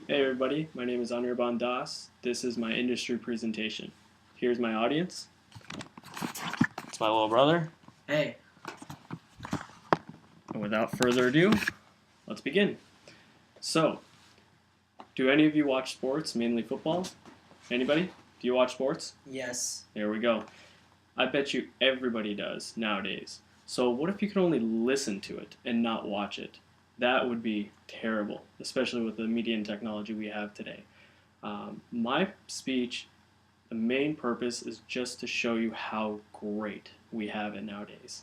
Hey everybody, my name is Anirban This is my industry presentation. Here's my audience. It's my little brother. Hey. And without further ado, let's begin. So, do any of you watch sports, mainly football? Anybody? Do you watch sports? Yes. There we go. I bet you everybody does nowadays. So what if you could only listen to it and not watch it? That would be terrible, especially with the media and technology we have today. My speech, the main purpose is just to show you how great we have it nowadays.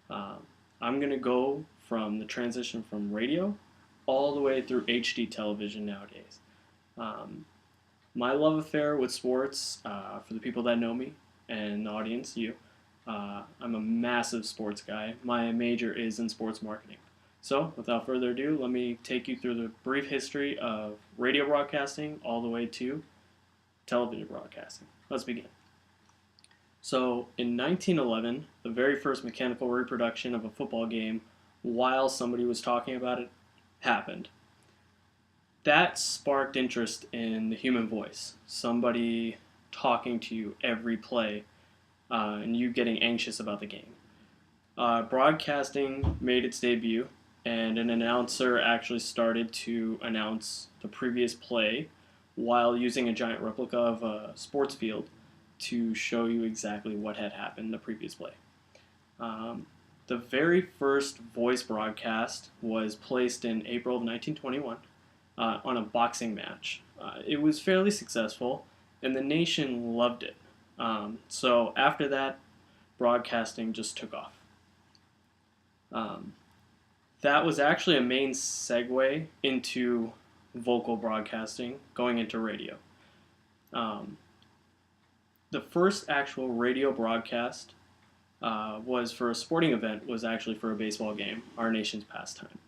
I'm going to go from the transition from radio all the way through HD television nowadays. My love affair with sports, for the people that know me and the audience, you, I'm a massive sports guy. My major is in sports marketing. So, without further ado, let me take you through the brief history of radio broadcasting all the way to television broadcasting. Let's begin. So, in 1911, the very first mechanical reproduction of a football game while somebody was talking about it happened. That sparked interest in the human voice. Somebody talking to you every play, and you getting anxious about the game. Broadcasting made its debut, and an announcer actually started to announce the previous play while using a giant replica of a sports field to show you exactly what had happened in the previous play. The very first voice broadcast was placed in April of 1921 on a boxing match. It was fairly successful, and the nation loved it. So after that, broadcasting just took off. That was actually a main segue into vocal broadcasting, going into radio. The first actual radio broadcast was for a sporting event, was actually for a baseball game, our nation's pastime.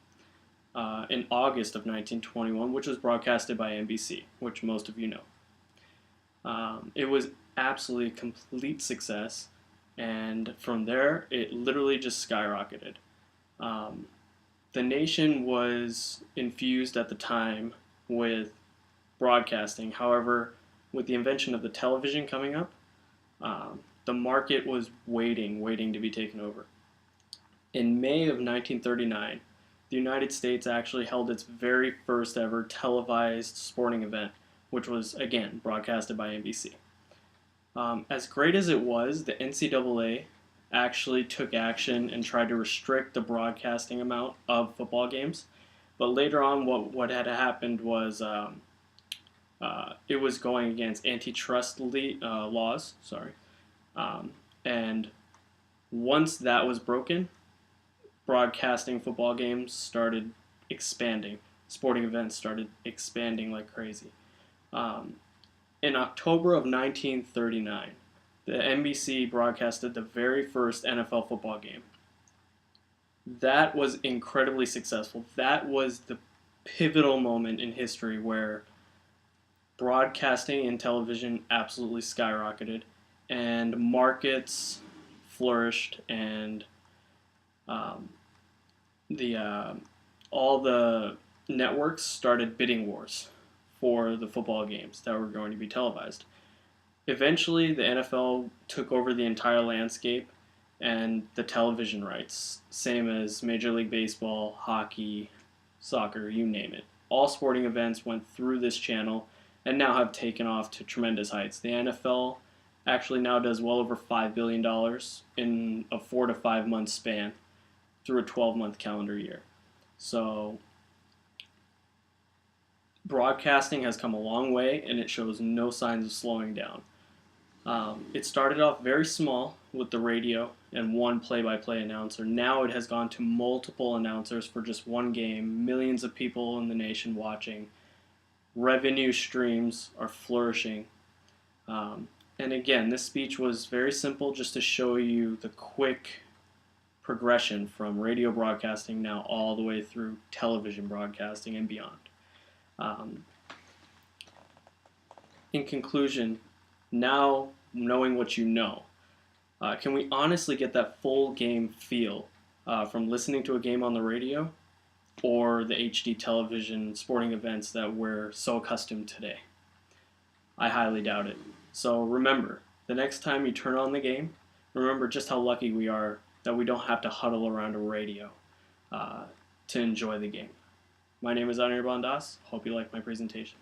In August of 1921, which was broadcasted by NBC, which most of you know. It was absolutely a complete success, and from there, it literally just skyrocketed. The nation was infused at the time with broadcasting. However, with the invention of the television coming up, the market was waiting to be taken over. In May of 1939, the United States actually held its very first ever televised sporting event, which was, again, broadcasted by NBC. As great as it was, the NCAA actually took action and tried to restrict the broadcasting amount of football games. But later on, what had happened was it was going against antitrust laws. And once that was broken, broadcasting football games started expanding. Sporting events started expanding like crazy. In October of 1939, the NBC broadcasted the very first NFL football game. That was incredibly successful. That was the pivotal moment in history where broadcasting and television absolutely skyrocketed, and markets flourished, and all the networks started bidding wars for the football games that were going to be televised. Eventually, the NFL took over the entire landscape and the television rights, same as Major League Baseball, hockey, soccer, you name it. All sporting events went through this channel and now have taken off to tremendous heights. The NFL actually now does well over $5 billion in a 4 to 5 month span through a 12-month calendar year. So broadcasting has come a long way, and it shows no signs of slowing down. It started off very small with the radio and one play-by-play announcer. Now it has gone to multiple announcers for just one game, millions of people in the nation watching. Revenue streams are flourishing. And again, this speech was very simple, just to show you the quick progression from radio broadcasting now all the way through television broadcasting and beyond. In conclusion, now knowing what you know, can we honestly get that full game feel from listening to a game on the radio or the HD television sporting events that we're so accustomed today. I highly doubt it. So remember, the next time you turn on the game, remember just how lucky we are that we don't have to huddle around a radio uh, to enjoy the game. My name is Anirban. Hope you like my presentation.